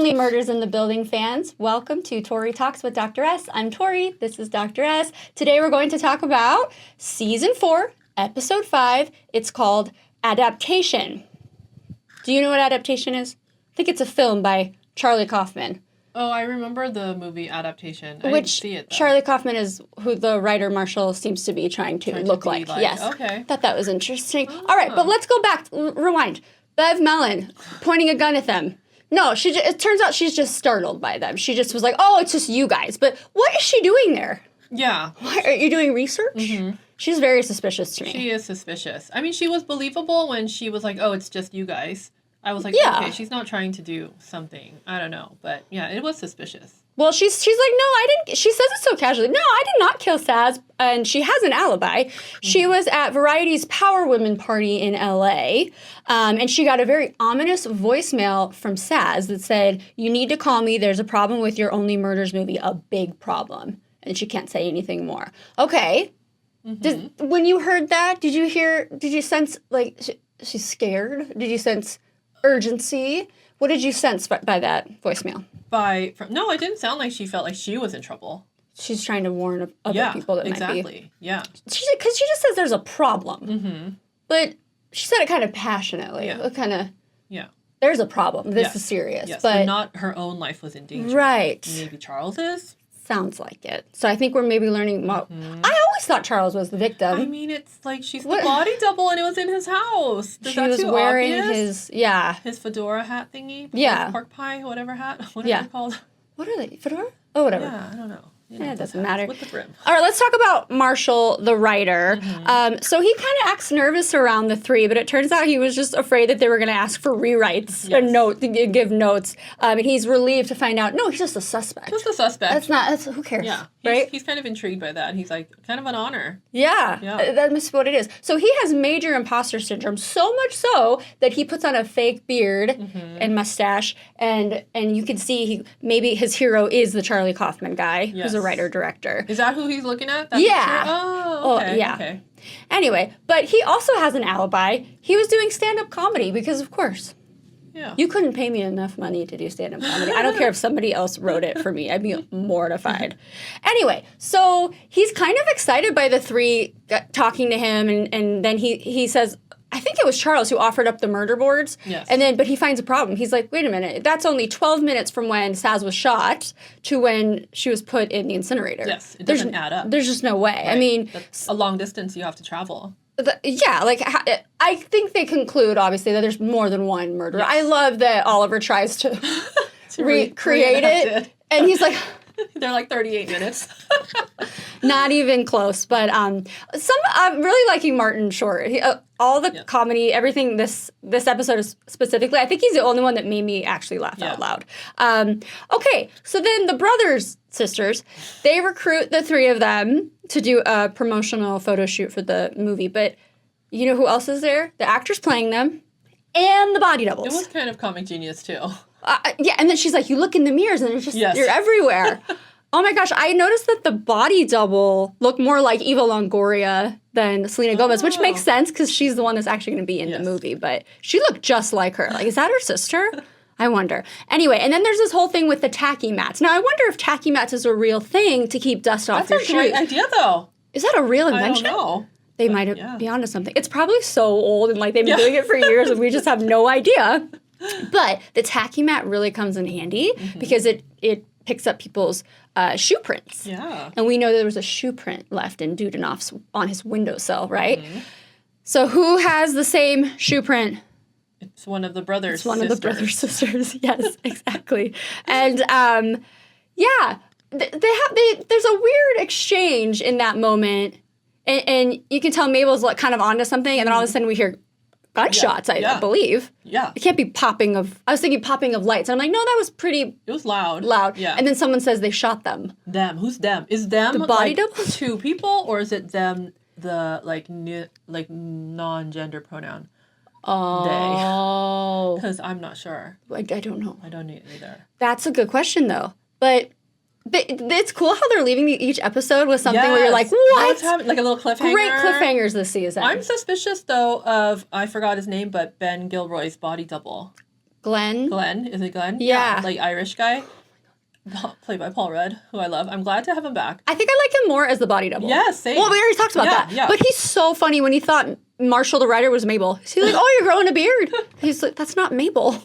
Only Murders in the Building fans, welcome to Tori Talks with Dr. S. I'm Tori, this is Dr. S. Today we're going to talk about Season 4, Episode 5. It's called Adaptation. Do you know what adaptation is? I think it's a film by Charlie Kaufman. Oh, I remember the movie Adaptation. I Which didn't see it, though. Charlie Kaufman is who the writer Marshall seems to be trying to look like. Yes. Okay. Thought that was interesting. All right, but let's go back. Rewind. Bev Mellon pointing a gun at them. No, it turns out she's just startled by them. She just was like, oh, it's just you guys. But what is she doing there? Yeah. Why, are you doing research? Mm-hmm. She's very suspicious to me. She is suspicious. I mean, she was believable when she was like, oh, it's just you guys. I was like, okay, she's not trying to do something. I don't know. But yeah, it was suspicious. Well, she's like, no, I didn't. She says it so casually. No, I did not kill Saz. And she has an alibi. Mm-hmm. She was at Variety's Power Women party in L.A. And she got a very ominous voicemail from Saz that said, you need to call me. There's a problem with your Only Murders movie, a big problem. And she can't say anything more. Okay. Mm-hmm. When you heard that, did you sense, like, she's scared? Did you sense urgency? What did you sense by that voicemail? No, it didn't sound like she felt like she was in trouble. She's trying to warn other people that might be. Exactly. Yeah. Because she just says there's a problem. Mm-hmm. But she said it kind of passionately. Yeah. Kind of. Yeah. There's a problem. This is serious. Yes, but not her own life was in danger. Right. Maybe Charles is. Sounds like it. So I think we're maybe learning more. I always thought Charles was the victim. I mean, it's like she's the body double and it was in his house. She was wearing obvious? his fedora hat thingy. Pork pie, whatever hat. What are they called? What are they? Fedora? Oh, whatever. Yeah, I don't know. It doesn't matter. With the brim. All right, let's talk about Marshall, the writer. Mm-hmm. So he kind of acts nervous around the three, but it turns out he was just afraid that they were going to ask for rewrites, give notes. And he's relieved to find out, no, he's just a suspect. Just a suspect. Who cares? Yeah. Right? He's kind of intrigued by that. He's like, kind of an honor. Yeah. That's what it is. So he has major imposter syndrome, so much so that he puts on a fake beard and mustache, and you can see maybe his hero is the Charlie Kaufman guy, who's a writer-director. Is that who he's looking at? That yeah. Picture? Oh, okay. Yeah. Okay. Anyway, but he also has an alibi. He was doing stand-up comedy because, of course, you couldn't pay me enough money to do stand-up comedy. I don't care if somebody else wrote it for me. I'd be mortified. Anyway, so he's kind of excited by the three talking to him, and then he says, I think it was Charles who offered up the murder boards. Yes. But he finds a problem. He's like, wait a minute, that's only 12 minutes from when Saz was shot to when she was put in the incinerator. Yes, it doesn't add up. There's just no way. Right. I mean, that's a long distance you have to travel. I think they conclude, obviously, that there's more than one murderer. Yes. I love that Oliver tries to recreate it, and he's like... They're like 38 minutes. Not even close, but I'm really liking Martin Short. All the comedy, everything this episode is specifically, I think he's the only one that made me actually laugh out loud. Okay, so then the sisters, they recruit the three of them to do a promotional photo shoot for the movie, but you know who else is there? The actors playing them and the body doubles. It was kind of comic genius, too. And then she's like, you look in the mirrors and it's just, you're everywhere. Oh my gosh, I noticed that the body double looked more like Eva Longoria than Selena Gomez, which makes sense because she's the one that's actually going to be in the movie. But she looked just like her. Like, is that her sister? I wonder. Anyway, and then there's this whole thing with the tacky mats. Now, I wonder if tacky mats is a real thing to keep dust off your shoes. That's a great idea, though. Is that a real invention? I don't know. They might be onto something. It's probably so old and like they've been doing it for years and we just have no idea. But the tacky mat really comes in handy because it picks up people's shoe prints. Yeah. And we know there was a shoe print left in Dudenoff's on his windowsill, right? Mm-hmm. So who has the same shoe print? It's one of the brothers' It's one of the brothers' sisters. Yes, exactly. And there's a weird exchange in that moment. And you can tell Mabel's like kind of onto something, and then all of a sudden we hear gunshots, I believe. Yeah. It can't be popping of... I was thinking popping of lights. And I'm like, no, that was pretty... It was loud. Yeah. And then someone says they shot them. Them. Who's them? Is them the body double? Two people, or is it them, the non-gender pronoun? Oh. They. Because I'm not sure. I don't know. I don't either. That's a good question, though. But it's cool how they're leaving each episode with something where you're like, what? What's happening? Like a little cliffhanger. Great cliffhangers this season. I'm suspicious, though, of, I forgot his name, but Ben Gilroy's body double. Glenn. Glenn, is it Glenn? Yeah. Like Irish guy, played by Paul Rudd, who I love. I'm glad to have him back. I think I like him more as the body double. Yes, same. Well, we already talked about that. Yeah. But he's so funny when he thought Marshall the writer was Mabel. He's like, oh, you're growing a beard. He's like, that's not Mabel.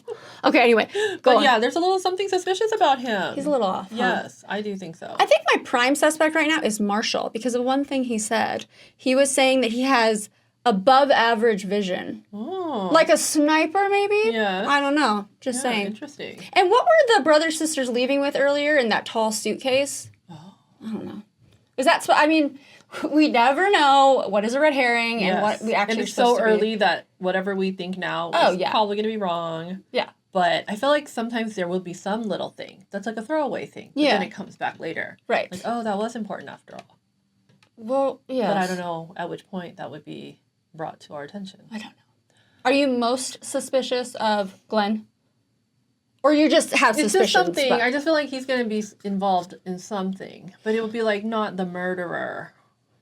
Okay, anyway, go on. Yeah, there's a little something suspicious about him. He's a little off. Huh? Yes, I do think so. I think my prime suspect right now is Marshall because of one thing he said. He was saying that he has above average vision. Oh. Like a sniper, maybe? Yeah. I don't know. Just saying. Interesting. And what were the brothers sisters leaving with earlier in that tall suitcase? Oh. I don't know. Is that, I mean, we never know what is a red herring and what we actually and it's so early that whatever we think now is probably going to be wrong. Yeah. But I feel like sometimes there will be some little thing that's like a throwaway thing. But then it comes back later. Right. Like, oh, that was important after all. Well, yeah. But I don't know at which point that would be brought to our attention. I don't know. Are you most suspicious of Glenn? Or you just have suspicions? It's just something. I just feel like he's going to be involved in something. But it would be like not the murderer.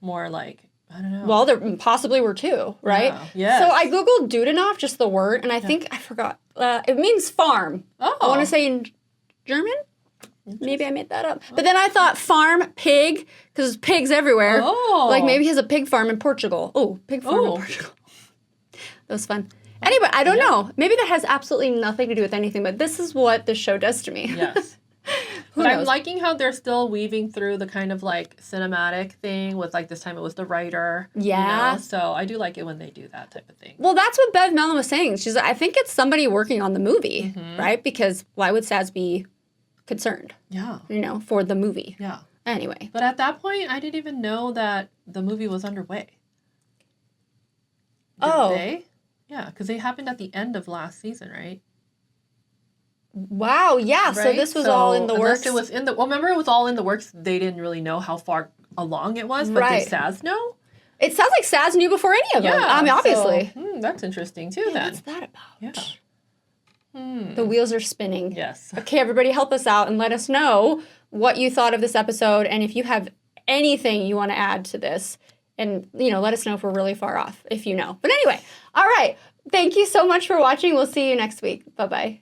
More like, I don't know. Well, there possibly were two, right? Yeah. So I Googled Dudenhof, just the word, and I think, I forgot. It means farm. Oh. I want to say in German? Maybe I made that up. But then I thought farm, pig, because there's pigs everywhere. Oh. Like maybe he has a pig farm in Portugal. Oh, pig farm in Portugal. That was fun. Anyway, I don't know. Maybe that has absolutely nothing to do with anything, but this is what this show does to me. Yes. But I'm liking how they're still weaving through the kind of like cinematic thing with like this time it was the writer. Yeah. You know? So I do like it when they do that type of thing. Well, that's what Bev Mellon was saying. She's like, I think it's somebody working on the movie, right? Because why would Saz be concerned? Yeah. You know, for the movie. Yeah. Anyway. But at that point, I didn't even know that the movie was underway. Did they? Yeah, because they happened at the end of last season, right? Wow, yeah. Right? So this was all in the works. It was in the, well, remember it was all in the works. They didn't really know how far along it was, but did Saz know? It sounds like Saz knew before any of them. I mean, obviously. So, that's interesting too then. What's that about? Yeah. The wheels are spinning. Yes. Okay, everybody help us out and let us know what you thought of this episode and if you have anything you want to add to this. And, you know, let us know if we're really far off, if you know. But anyway, all right. Thank you so much for watching. We'll see you next week. Bye-bye.